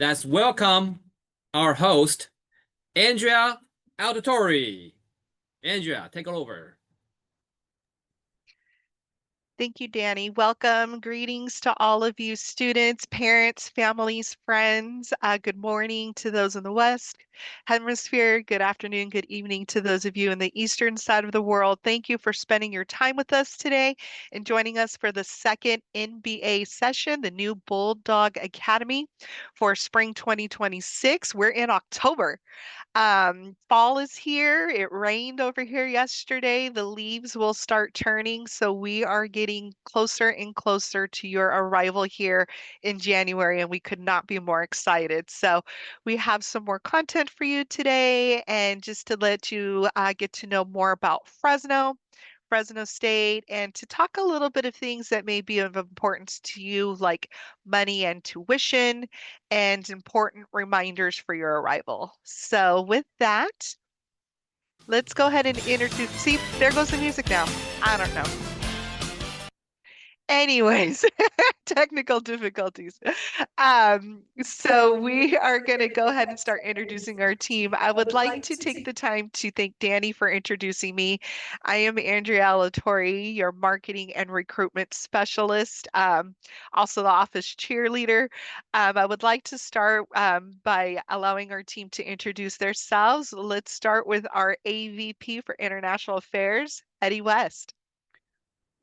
Let's welcome our host, Andrea Auditori. Andrea, take it over. Thank you, Danny. Welcome. Greetings to all of you students, parents, families, friends. Good morning to those in the West Hemisphere. Good afternoon, good evening to those of you in the Eastern side of the world. Thank you for spending your time with us today and joining us for the second NBA session, the new Bulldog Academy for spring 2026. We're in October. Fall is here. It rained over here yesterday. The leaves will start turning, so we are getting closer and closer to your arrival here in January, and we could not be more excited. So we have some more content for you today, and just to let you get to know more about Fresno State, and to talk a little bit of things that may be of importance to you, like money and tuition, and important reminders for your arrival. So with that, let's go ahead and introduce. See, there goes the music now. I don't know. Anyways, technical difficulties. So we are going to go ahead and start introducing our team. I would like to take the time to thank Danny for introducing me. I am Andrea Alatori, your marketing and recruitment specialist, also the office cheerleader. I would like to start by allowing our team to introduce themselves. Let's start with our AVP for International Affairs, Eddie West.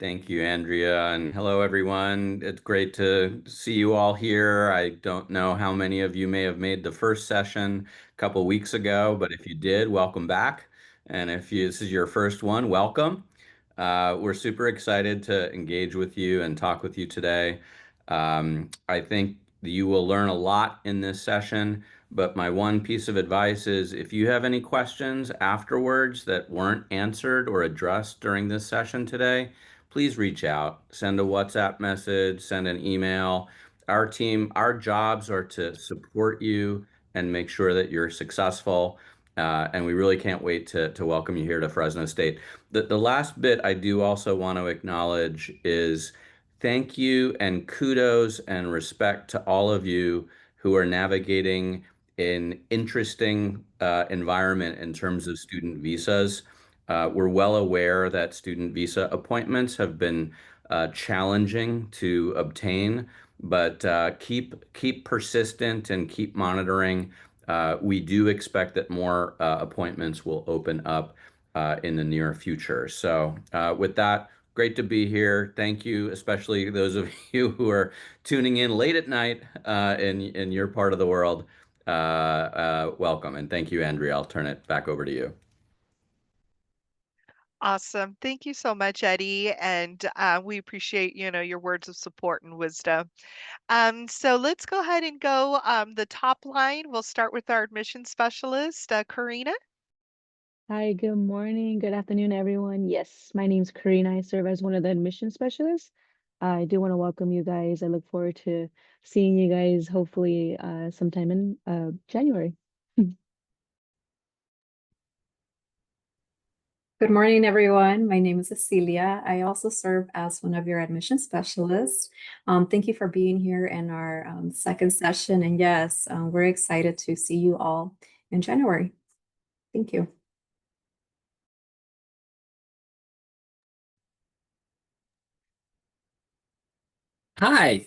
Thank you, Andrea, and hello, everyone. It's great to see you all here. I don't know how many of you may have made the first session a couple weeks ago, but if you did, welcome back. And if this is your first one, welcome. We're super excited to engage with you and talk with you today. I think you will learn a lot in this session, but my one piece of advice is if you have any questions afterwards that weren't answered or addressed during this session today, please reach out, send a WhatsApp message, send an email. Our team, our jobs are to support you and make sure that you're successful. And we really can't wait to welcome you here to Fresno State. The last bit I do also want to acknowledge is thank you and kudos and respect to all of you who are navigating an interesting environment in terms of student visas. We're well aware that student visa appointments have been challenging to obtain, but keep persistent and keep monitoring. We do expect that more appointments will open up in the near future. So with that, great to be here. Thank you, especially those of you who are tuning in late at night in your part of the world. Welcome, and thank you, Andrea. I'll turn it back over to you. Awesome. Thank you so much, Eddie. And we appreciate, your words of support and wisdom. So let's go ahead and go the top line. We'll start with our admissions specialist, Karina. Hi, good morning, good afternoon, everyone. Yes, my name's Karina. I serve as one of the admission specialists. I do want to welcome you guys. I look forward to seeing you guys hopefully sometime in January. Good morning, everyone. My name is Cecilia. I also serve as one of your admission specialists. Thank you for being here in our second session. And yes, we're excited to see you all in January. Thank you. Hi,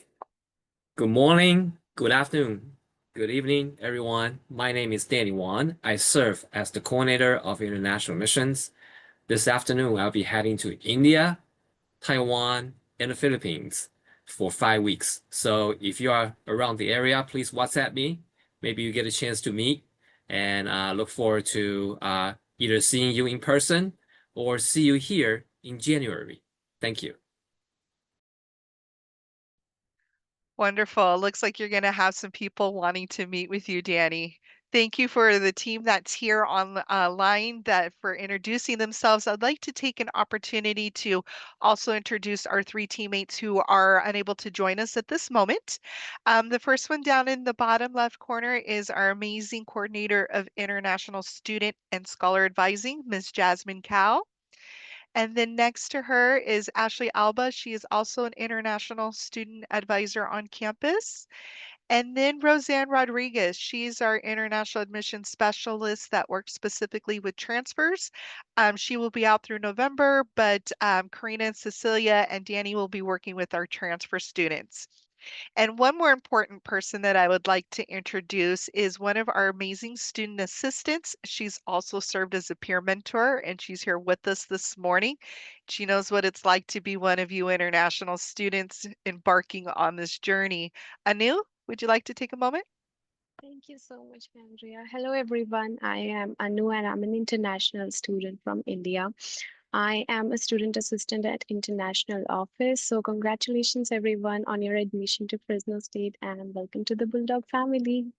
good morning, good afternoon, good evening, everyone. My name is Danny Wan. I serve as the coordinator of international missions. This afternoon, I'll be heading to India, Taiwan, and the Philippines for 5 weeks. So if you are around the area, please WhatsApp me. Maybe you get a chance to meet, and look forward to either seeing you in person or see you here in January. Thank you. Wonderful. Looks like you're going to have some people wanting to meet with you, Danny. Thank you for the team that's here on line that for introducing themselves. I'd like to take an opportunity to also introduce our three teammates who are unable to join us at this moment. The first one down in the bottom left corner is our amazing coordinator of international student and scholar advising, Ms. Jasmine Cow. And then next to her is Ashley Alba. She is also an international student advisor on campus. And then Roseanne Rodriguez, she's our international admissions specialist that works specifically with transfers. She will be out through November, but Karina and Cecilia and Danny will be working with our transfer students. And one more important person that I would like to introduce is one of our amazing student assistants. She's also served as a peer mentor, and she's here with us this morning. She knows what it's like to be one of you international students embarking on this journey. Anu, would you like to take a moment? Thank you so much, Andrea. Hello, everyone. I am Anu, and I'm an international student from India. I am a student assistant at International Office. So, congratulations, everyone, on your admission to Fresno State, and welcome to the Bulldog family.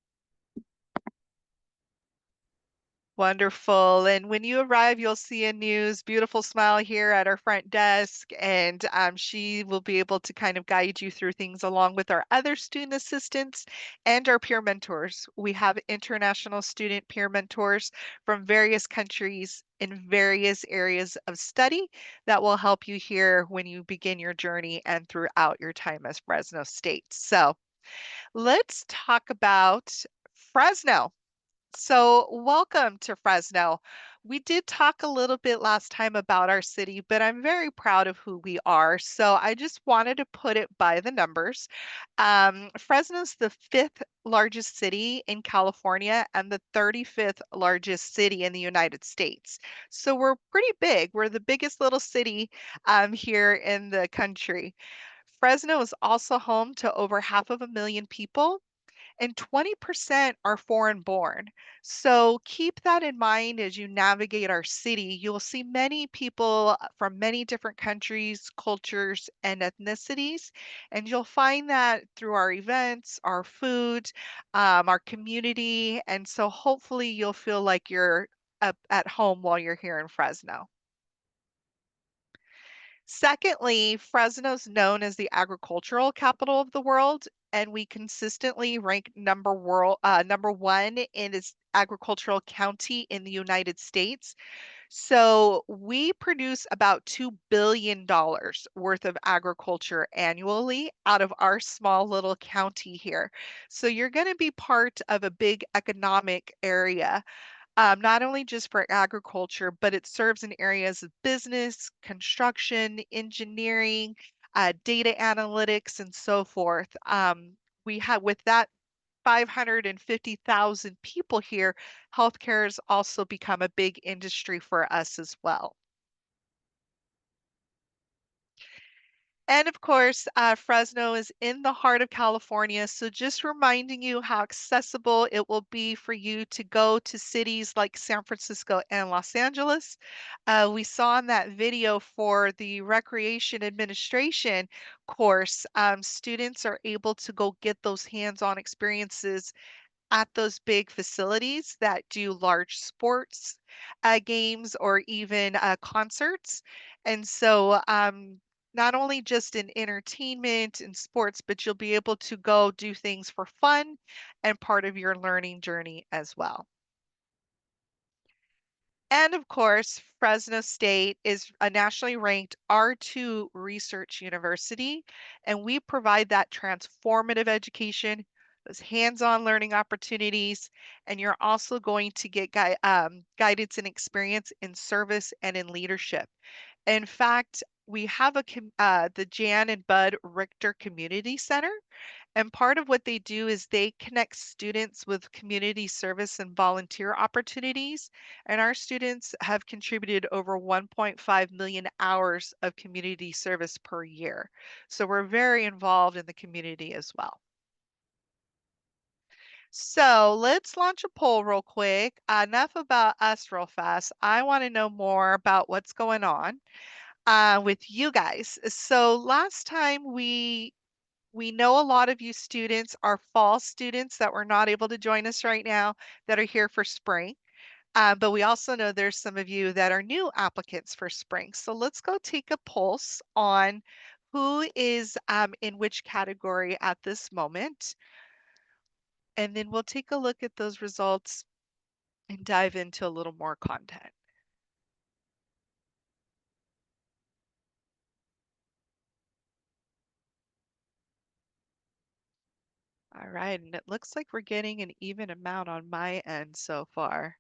Wonderful. And when you arrive, you'll see Anu's beautiful smile here at our front desk, and she will be able to kind of guide you through things along with our other student assistants and our peer mentors. We have international student peer mentors from various countries in various areas of study that will help you here when you begin your journey and throughout your time as Fresno State. So let's talk about Fresno. So, welcome to Fresno. We did talk a little bit last time about our city, but I'm very proud of who we are. So, I just wanted to put it by the numbers. Fresno's the fifth largest city in California and the 35th largest city in the United States. So, we're pretty big. We're the biggest little city here in the country. Fresno is also home to over 500,000 people and 20% are foreign born. So keep that in mind as you navigate our city. You'll see many people from many different countries, cultures, and ethnicities. And you'll find that through our events, our food, our community. And so hopefully you'll feel like you're up at home while you're here in Fresno. Secondly, Fresno's known as the agricultural capital of the world, and we consistently rank number one in its agricultural county in the United States. So we produce about $2 billion worth of agriculture annually out of our small little county here. So you're going to be part of a big economic area, not only just for agriculture, but it serves in areas of business, construction, engineering, data analytics, and so forth. We have, with that 550,000 people here, healthcare has also become a big industry for us as well. And of course, Fresno is in the heart of California. So just reminding you how accessible it will be for you to go to cities like San Francisco and Los Angeles. We saw in that video for the Recreation Administration course, students are able to go get those hands-on experiences at those big facilities that do large sports games or even concerts. And so, not only just in entertainment and sports, but you'll be able to go do things for fun and part of your learning journey as well. And of course, Fresno State is a nationally ranked R2 research university, and we provide that transformative education, those hands-on learning opportunities, and you're also going to get guidance and experience in service and in leadership. In fact, we have the Jan and Bud Richter Community Center, and part of what they do is they connect students with community service and volunteer opportunities. And our students have contributed over 1.5 million hours of community service per year. So we're very involved in the community as well. So let's launch a poll real quick. Enough about us real fast. I want to know more about what's going on with you guys. So last time we know a lot of you students are fall students that were not able to join us right now that are here for spring. But we also know there's some of you that are new applicants for spring. So let's go take a pulse on who is in which category at this moment. And then we'll take a look at those results and dive into a little more content. All All right, and it looks like we're getting an even amount on my end so far.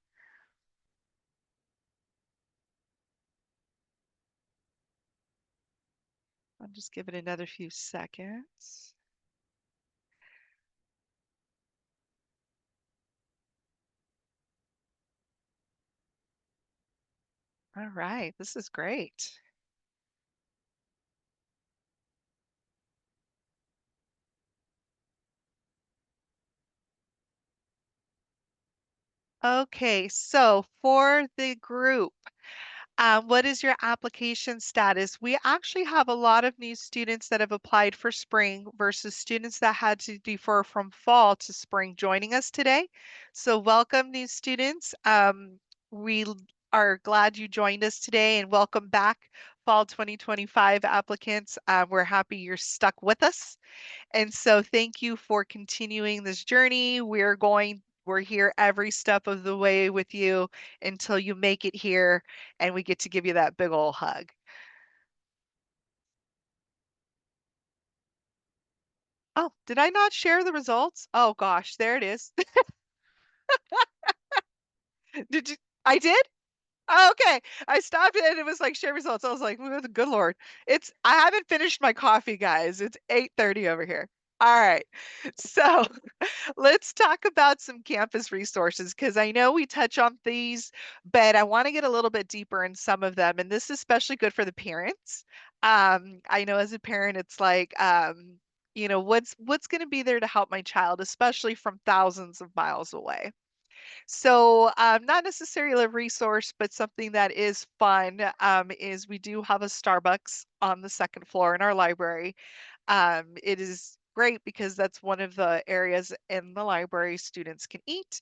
I'll just give it another few seconds. All right, this is great. Okay, so for the group, what is your application status? We actually have a lot of new students that have applied for spring versus students that had to defer from fall to spring joining us today. So welcome new students. We are glad you joined us today and welcome back fall 2025 applicants. We're happy you're stuck with us. And so thank you for continuing this journey. We're here every step of the way with you until you make it here and we get to give you that big old hug. Oh, did I not share the results? Oh gosh, there it is. Did you? I did? Oh, okay. I stopped it and it was like share results. I was like, "Oh, good Lord. I haven't finished my coffee, guys. It's 8:30 over here. All right. So let's talk about some campus resources because I know we touch on these, but I want to get a little bit deeper in some of them. And this is especially good for the parents. I know as a parent, it's like, what's going to be there to help my child, especially from thousands of miles away. So, not necessarily a resource, but something that is fun is we do have a Starbucks on the second floor in our library. It is great because that's one of the areas in the library students can eat,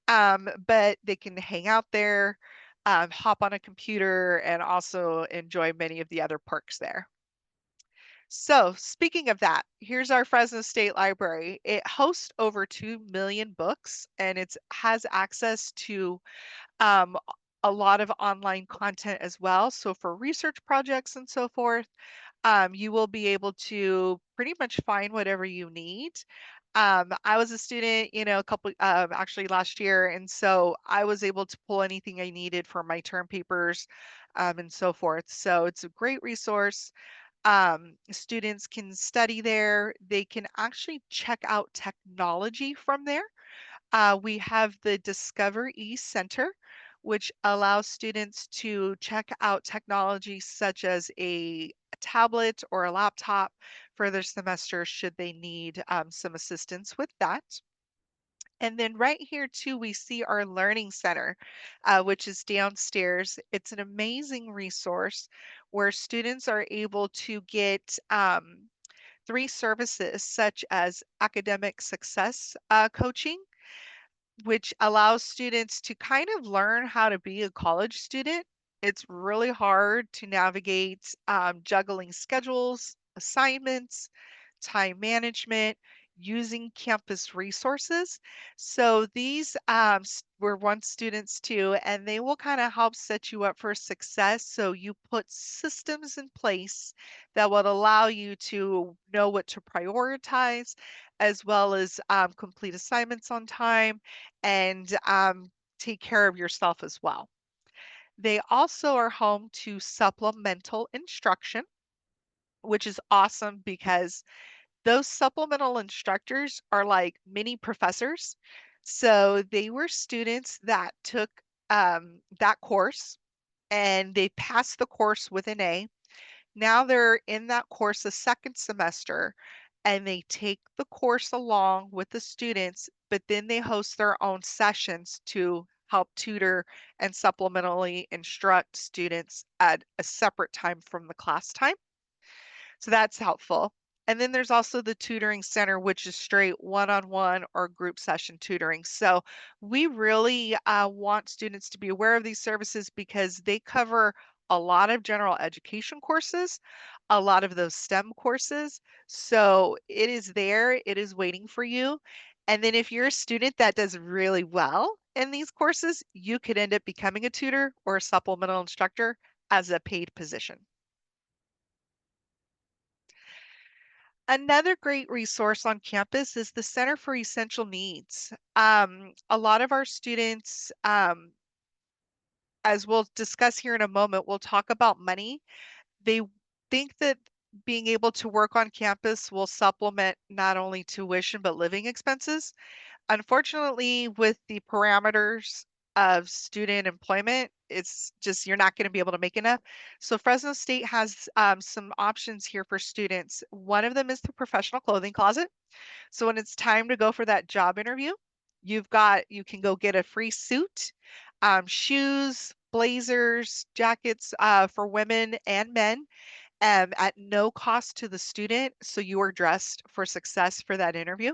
but they can hang out there, hop on a computer, and also enjoy many of the other perks there. So, speaking of that, here's our Fresno State Library. It hosts over 2 million books and it has access to um, a lot of online content as well. So, for research projects and so forth, you will be able to pretty much find whatever you need. I was a student, a couple, actually last year, and so I was able to pull anything I needed for my term papers and so forth. So, it's a great resource. Students can study there. They can actually check out technology from there. We have the Discover E Center, which allows students to check out technology such as a tablet or a laptop for their semester should they need some assistance with that. And then right here too, we see our Learning Center, which is downstairs. It's an amazing resource where students are able to get three services such as academic success coaching, which allows students to kind of learn how to be a college student. It's really hard to navigate juggling schedules, assignments, time management, using campus resources. So these were once students too, and they will kind of help set you up for success. So you put systems in place that will allow you to know what to prioritize, as well as complete assignments on time and take care of yourself as well. They also are home to supplemental instruction, which is awesome because those supplemental instructors are like mini professors. So they were students that took that course and they passed the course with an A. Now they're in that course a second semester and they take the course along with the students, but then they host their own sessions to help tutor and supplementally instruct students at a separate time from the class time. So that's helpful. And then there's also the tutoring center, which is straight one-on-one or group session tutoring. So we really want students to be aware of these services because they cover a lot of general education courses, a lot of those STEM courses. So it is there, it is waiting for you. And then if you're a student that does really well in these courses, you could end up becoming a tutor or a supplemental instructor as a paid position. Another great resource on campus is the Center for Essential Needs. A lot of our students, as we'll discuss here in a moment, we'll talk about money. They think that being able to work on campus will supplement not only tuition but living expenses. Unfortunately, with the parameters of student employment, it's just you're not going to be able to make enough. So Fresno State has some options here for students. One of them is the professional clothing closet. So when it's time to go for that job interview, you can go get a free suit, shoes, blazers, jackets for women and men at no cost to the student. So you are dressed for success for that interview.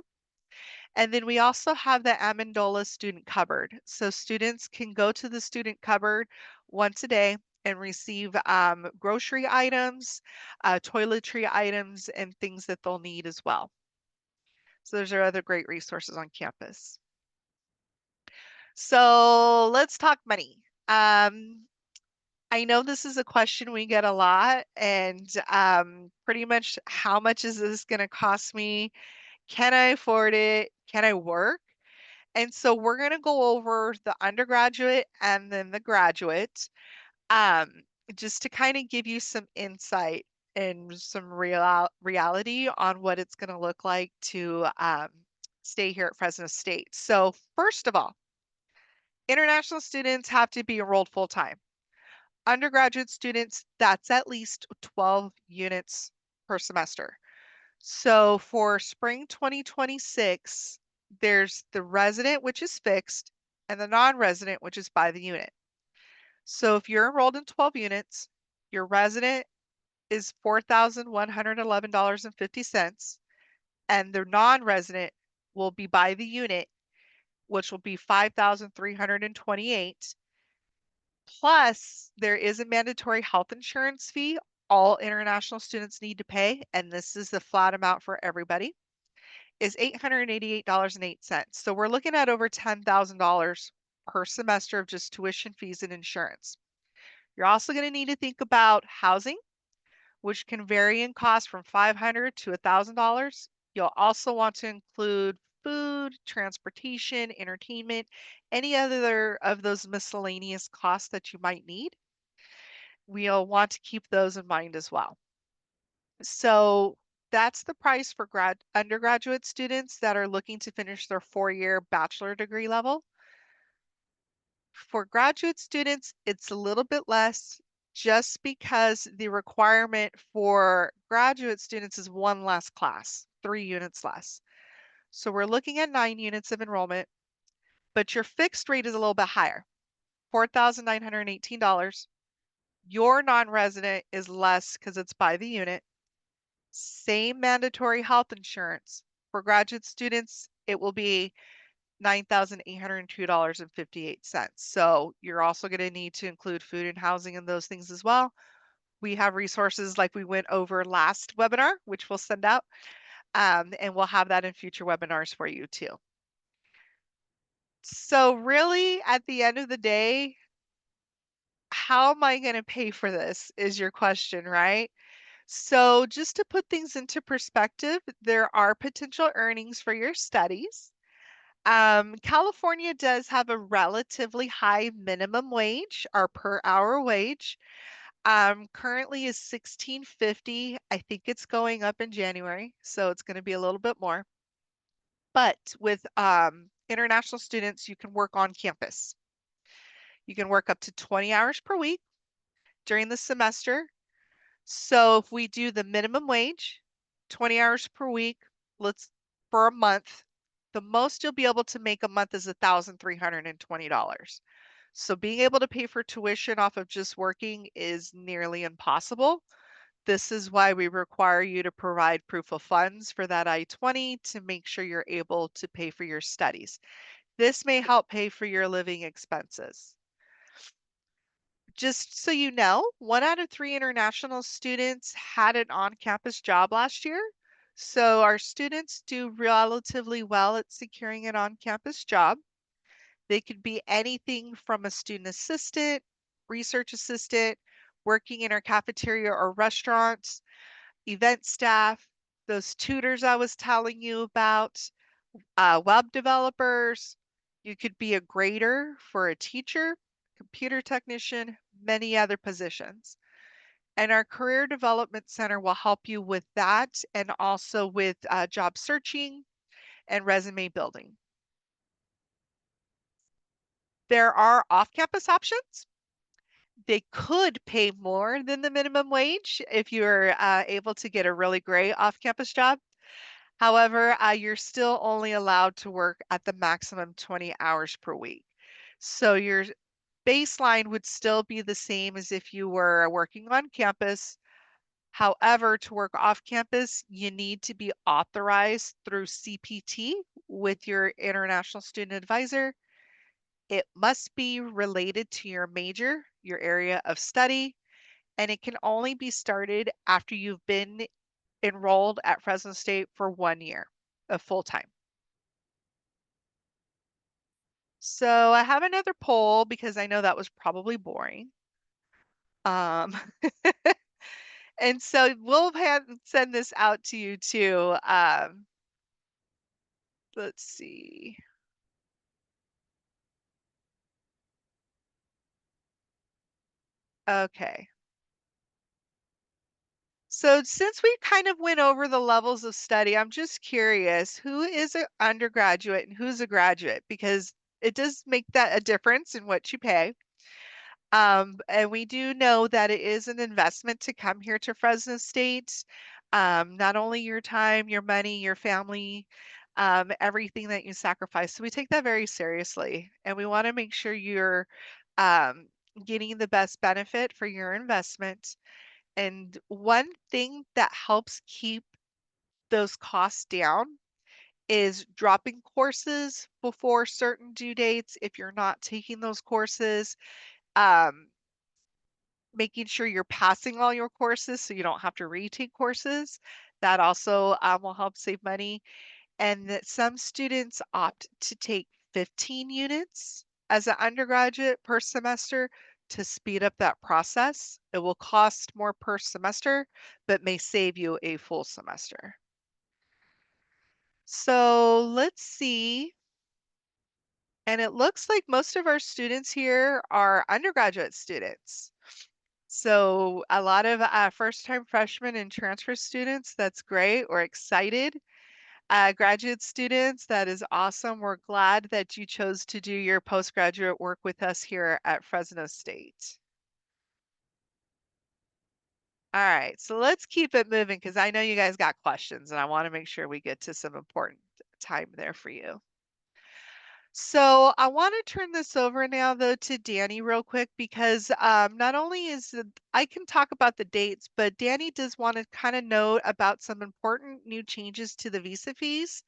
And then we also have the Amendola student cupboard. So students can go to the student cupboard once a day and receive grocery items, toiletry items, and things that they'll need as well. So those are other great resources on campus. So let's talk money. I know this is a question we get a lot, and pretty much how much is this going to cost me? Can I afford it? Can I work? And so we're going to go over the undergraduate and then the graduate, um, just to kind of give you some insight and some reality on what it's going to look like to stay here at Fresno State. So first of all, international students have to be enrolled full time. Undergraduate students, that's at least 12 units per semester. So for spring 2026, there's the resident, which is fixed, and the non-resident, which is by the unit. So if you're enrolled in 12 units, your resident is $4,111.50, and the non-resident will be by the unit, which will be $5,328. Plus, there is a mandatory health insurance fee all international students need to pay, and this is the flat amount for everybody, is $888.08. So we're looking at over $10,000 per semester of just tuition fees and insurance. You're also going to need to think about housing, which can vary in cost from $500 to $1,000. You'll also want to include food, transportation, entertainment, any other of those miscellaneous costs that you might need. We'll want to keep those in mind as well. So that's the price for undergraduate students that are looking to finish their 4-year bachelor degree level. For graduate students, it's a little bit less just because the requirement for graduate students is one less class, 3 units less. So we're looking at 9 units of enrollment, but your fixed rate is a little bit higher, $4,918. Your non-resident is less because it's by the unit. Same mandatory health insurance. For graduate students, it will be $9,802.58. So you're also going to need to include food and housing and those things as well. We have resources like we went over last webinar, which we'll send out, and we'll have that in future webinars for you too. So really, at the end of the day, how am I going to pay for this is your question, right? So just to put things into perspective, there are potential earnings for your studies. California does have a relatively high minimum wage, our per hour wage. Currently is $16.50. I think it's going up in January, so it's going to be a little bit more. But with international students, you can work on campus. You can work up to 20 hours per week during the semester. So if we do the minimum wage, 20 hours per week, let's for a month, the most you'll be able to make a month is $1,320. So being able to pay for tuition off of just working is nearly impossible. This is why we require you to provide proof of funds for that I-20 to make sure you're able to pay for your studies. This may help pay for your living expenses. Just so you know, 1 out of 3 international students had an on-campus job last year. So our students do relatively well at securing an on-campus job. They could be anything from a student assistant, research assistant, working in our cafeteria or restaurants, event staff, those tutors I was telling you about, web developers. You could be a grader for a teacher, computer technician, many other positions. And our Career Development Center will help you with that and also with job searching and resume building. There are off-campus options. They could pay more than the minimum wage if you're able to get a really great off-campus job. However, you're still only allowed to work at the maximum 20 hours per week. So your baseline would still be the same as if you were working on campus. However, to work off campus, you need to be authorized through CPT with your international student advisor. It must be related to your major, your area of study, and it can only be started after you've been enrolled at Fresno State for 1 year of full time. So I have another poll because I know that was probably boring. Um, and so we'll send this out to you too. Let's see. Okay. So since we kind of went over the levels of study, I'm just curious, who is an undergraduate and who's a graduate? Because it does make that a difference in what you pay. And we do know that it is an investment to come here to Fresno State. Not only your time, your money, your family, everything that you sacrifice. So we take that very seriously, and we want to make sure you're um, getting the best benefit for your investment. And one thing that helps keep those costs down is dropping courses before certain due dates if you're not taking those courses. Um, Making sure you're passing all your courses so you don't have to retake courses. That also will help save money. And that some students opt to take 15 units as an undergraduate per semester to speed up that process. It will cost more per semester, but may save you a full semester. So let's see. And it looks like most of our students here are undergraduate students. So a lot of first-time freshmen and transfer students, that's great. We're excited. Graduate students, that is awesome. We're glad that you chose to do your postgraduate work with us here at Fresno State. All right, so let's keep it moving because I know you guys got questions and I want to make sure we get to some important time there for you. So I want to turn this over now though to Danny real quick because not only I can talk about the dates, but Danny does want to kind of note about some important new changes to the visa fees.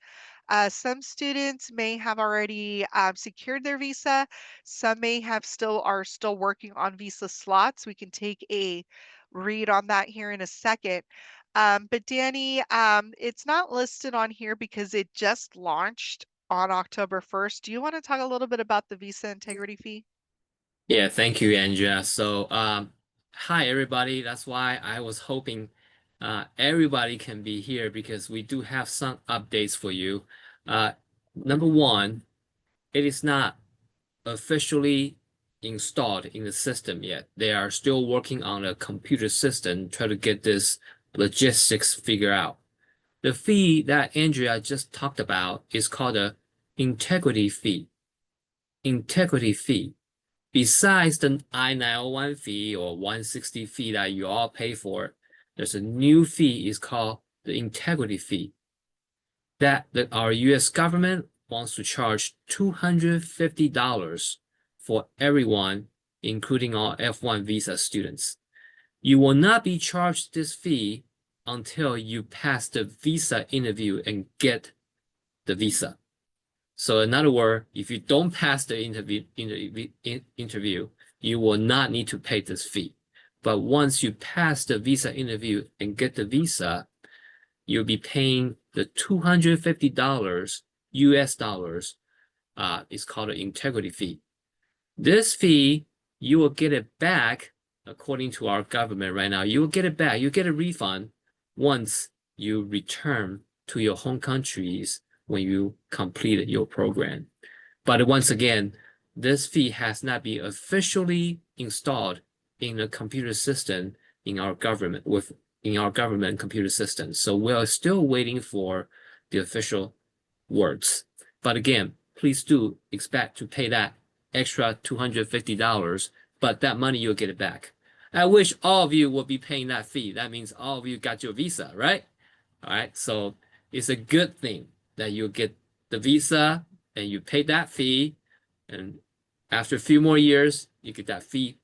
Some students may have already secured their visa. Some may have are still working on visa slots. We can take a read on that here in a second. But Danny, it's not listed on here because it just launched on October 1st. Do you want to talk a little bit about the visa integrity fee? Yeah, thank you, Andrea. So, hi everybody. That's why I was hoping everybody can be here because we do have some updates for you. Uh, Number one, it is not officially installed in the system yet. They are still working on a computer system, try to get this logistics figured out. The fee that Andrea just talked about is called a integrity fee. Integrity fee. Besides the I-901 fee or 160 fee that you all pay for, there's a new fee is called the integrity fee that our US government wants to charge $250 for everyone, including all F1 visa students. You will not be charged this fee until you pass the visa interview and get the visa. So in other words, if you don't pass the interview, you will not need to pay this fee. But once you pass the visa interview and get the visa, you'll be paying the $250 US dollars. It's called an integrity fee. This fee, you will get it back according to our government right now. You will get it back. You get a refund once you return to your home countries when you complete your program. But once again, this fee has not been officially installed in a computer system in our government computer system. So we are still waiting for the official words. But again, please do expect to pay that extra $250, but that money you'll get it back. I wish all of you would be paying that fee. That means all of you got your visa, right? All right, so it's a good thing that you get the visa and you pay that fee, and after a few more years, you get that fee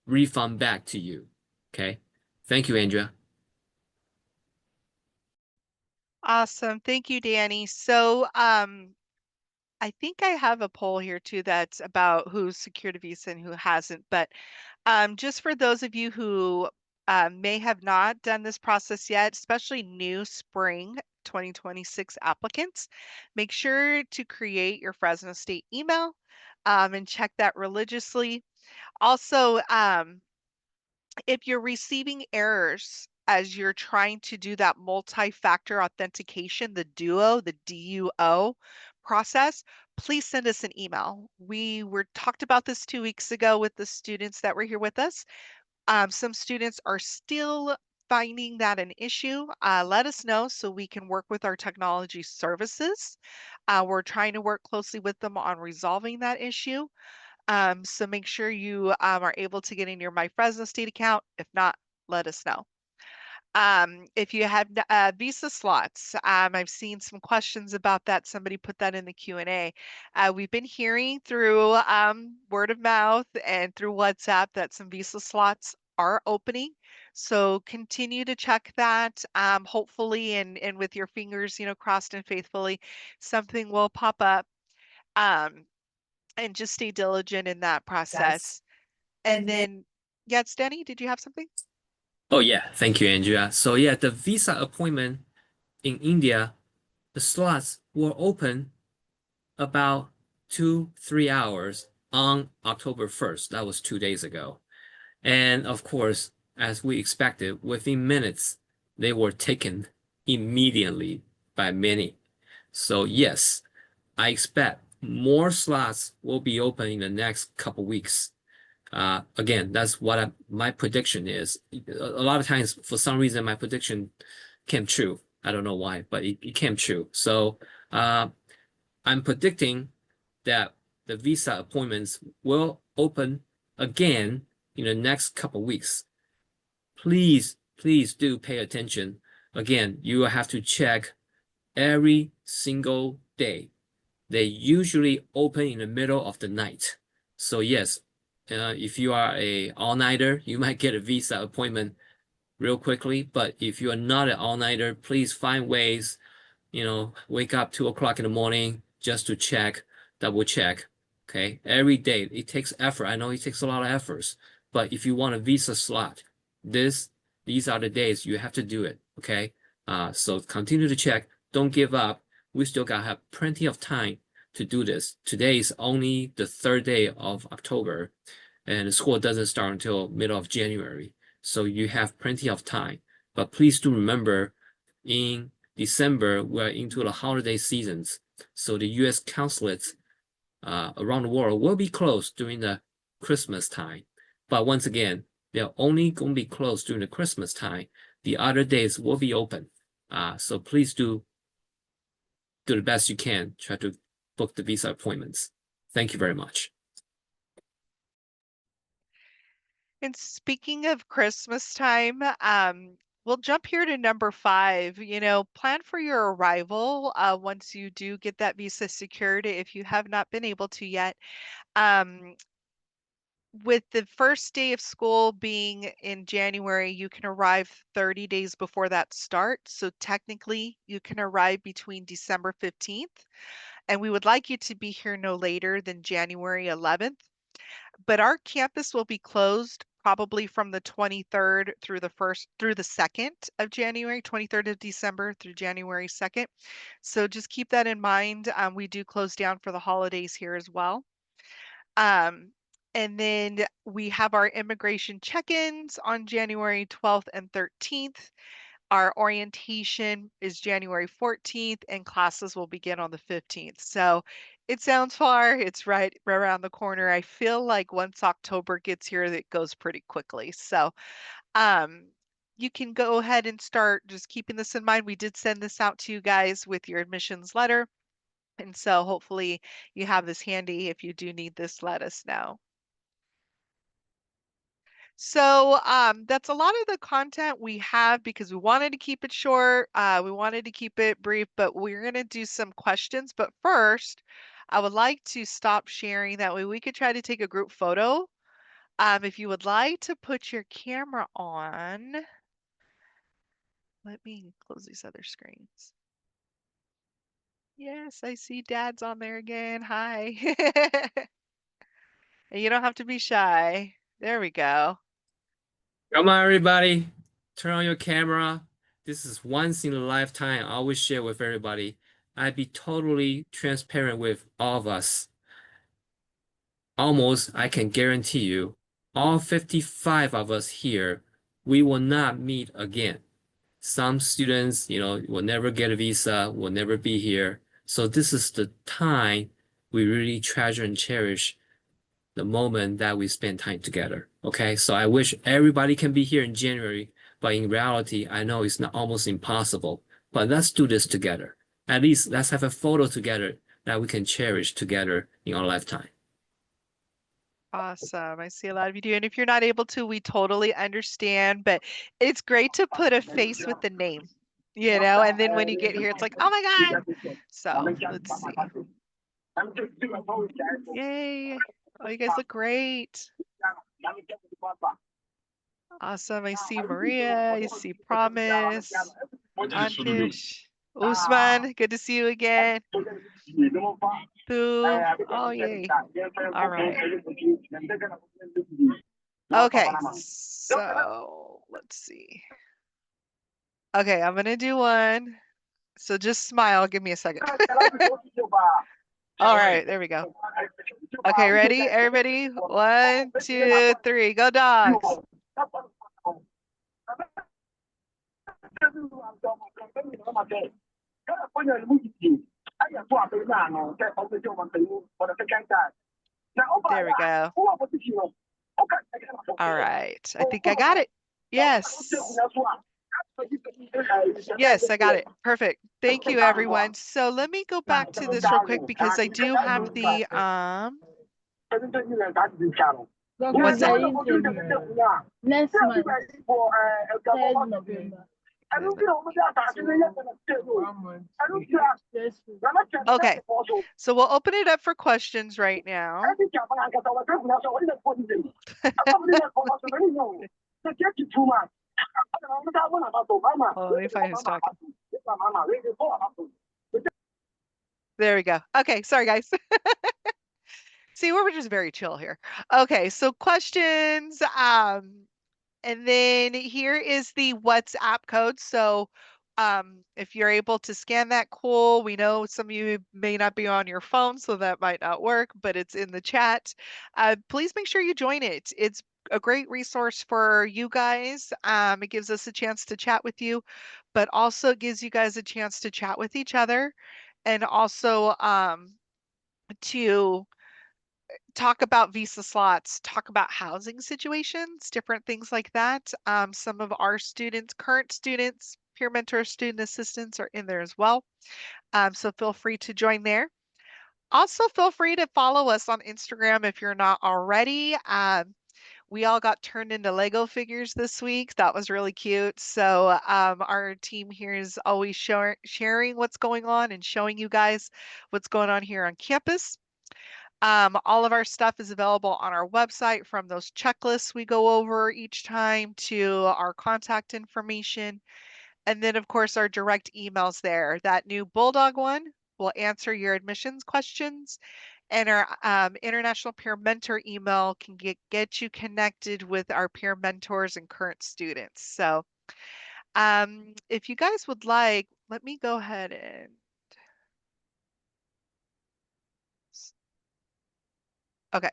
refund back to you. Okay, thank you, Andrea. Awesome. Thank you, Danny. So, I think I have a poll here too that's about who's secured a visa and who hasn't. But just for those of you who may have not done this process yet, especially new spring 2026 applicants, make sure to create your Fresno State email and check that religiously. Also, if you're receiving errors as you're trying to do that multi-factor authentication, the DUO process, please send us an email. We were talked about this 2 weeks ago with the students that were here with us. Some students are still finding that an issue. Let us know so we can work with our technology services. We're trying to work closely with them on resolving that issue. So make sure you are able to get in your My Fresno State account. If not, let us know. If you have visa slots, I've seen some questions about that. Somebody put that in the Q&A. We've been hearing through word of mouth and through WhatsApp that some visa slots are opening. So continue to check that. Hopefully, and with your fingers, crossed and faithfully, something will pop up. And just stay diligent in that process. And then, yes, Denny, did you have something? Oh yeah, thank you, Andrea. So yeah, the visa appointment in India, the slots were open about 2-3 hours on October 1st. That was 2 days ago. And of course, as we expected, within minutes, they were taken immediately by many. So yes, I expect more slots will be open in the next couple weeks. Again, that's what my prediction is. A lot of times, for some reason, my prediction came true. I don't know why, but it came true. So I'm predicting that the visa appointments will open again in the next couple weeks. Please, please do pay attention. Again, you will have to check every single day. They usually open in the middle of the night. So yes, if you are a all-nighter, you might get a visa appointment real quickly. But if you are not an all-nighter, please find ways, wake up 2 o'clock in the morning just to check, double check. Okay, every day it takes effort. I know it takes a lot of efforts, but if you want a visa slot, these are the days you have to do it. Okay, so continue to check. Don't give up. We still gotta have plenty of time to do this. Today is only the 3rd day of October, and the school doesn't start until middle of January. So you have plenty of time. But please do remember, in December, we're into the holiday seasons. So the U.S. consulates around the world will be closed during the Christmas time. But once again, they're only going to be closed during the Christmas time. The other days will be open. So please do the best you can. Try to book the visa appointments. Thank you very much. And speaking of Christmas time, we'll jump here to number 5. Plan for your arrival once you do get that visa secured, if you have not been able to yet. With the first day of school being in January, you can arrive 30 days before that starts. So technically, you can arrive between December 15th, and we would like you to be here no later than January 11th. But our campus will be closed probably from the 23rd through the 2nd of January, 23rd of December through January 2nd. So just keep that in mind. We do close down for the holidays here as well. And then we have our immigration check-ins on January 12th and 13th. Our orientation is January 14th and classes will begin on the 15th. So it sounds far, it's right around the corner. I feel like once October gets here, it goes pretty quickly. So you can go ahead and start just keeping this in mind. We did send this out to you guys with your admissions letter. And so hopefully you have this handy. If you do need this, let us know. So that's a lot of the content we have because we wanted to keep it short. We wanted to keep it brief, but we're going to do some questions. But first, I would like to stop sharing. That way we could try to take a group photo. If you would like to put your camera on, let me close these other screens. Yes, I see Dad's on there again. Hi. And you don't have to be shy. There we go. Come on, everybody. Turn on your camera. This is once in a lifetime. I always share with everybody. I'd be totally transparent with all of us. Almost, I can guarantee you, all 55 of us here, we will not meet again. Some students, will never get a visa, will never be here. So this is the time we really treasure and cherish the moment that we spend time together. Okay, so I wish everybody can be here in January, but in reality, I know it's not almost impossible. But let's do this together. At least let's have a photo together that we can cherish together in our lifetime. Awesome. I see a lot of you do. And if you're not able to, we totally understand, but it's great to put a face with the name, and then when you get here, it's like, oh my God. So let's see. Yay. Oh, you guys look great. Awesome. I see Maria. I see Promise. Ankish. Usman, good to see you again. Boo. Oh, yay. All right. Okay, so let's see. Okay, I'm gonna do one. So just smile. Give me a second. All right, there we go. Okay, ready? Everybody? 1, 2, 3. Go Dogs. There we go. All right. I think I got it. Yes. Yes, I got it. Perfect. Thank you, everyone. So let me go back to this real quick because I do have the what's that? Next month, 3rd November. Okay, so we'll open it up for questions right now. Oh, let me find who's talking. There we go. Okay, sorry guys. See, we're just very chill here. Okay, so questions. And then here is the WhatsApp code. So if you're able to scan that, cool. We know some of you may not be on your phone, so that might not work, but it's in the chat. Please make sure you join it. It's a great resource for you guys. It gives us a chance to chat with you, but also gives you guys a chance to chat with each other and also to talk about visa slots, talk about housing situations, different things like that. Some of our students, current students, peer mentor student assistants are in there as well. So feel free to join there. Also, feel free to follow us on Instagram if you're not already. We all got turned into Lego figures this week. That was really cute. So our team here is always sharing what's going on and showing you guys what's going on here on campus. All of our stuff is available on our website, from those checklists we go over each time to our contact information. And then, of course, our direct emails there. That new Bulldog one will answer your admissions questions. And our International Peer Mentor email can get you connected with our peer mentors and current students. So if you guys would like, let me go ahead and okay.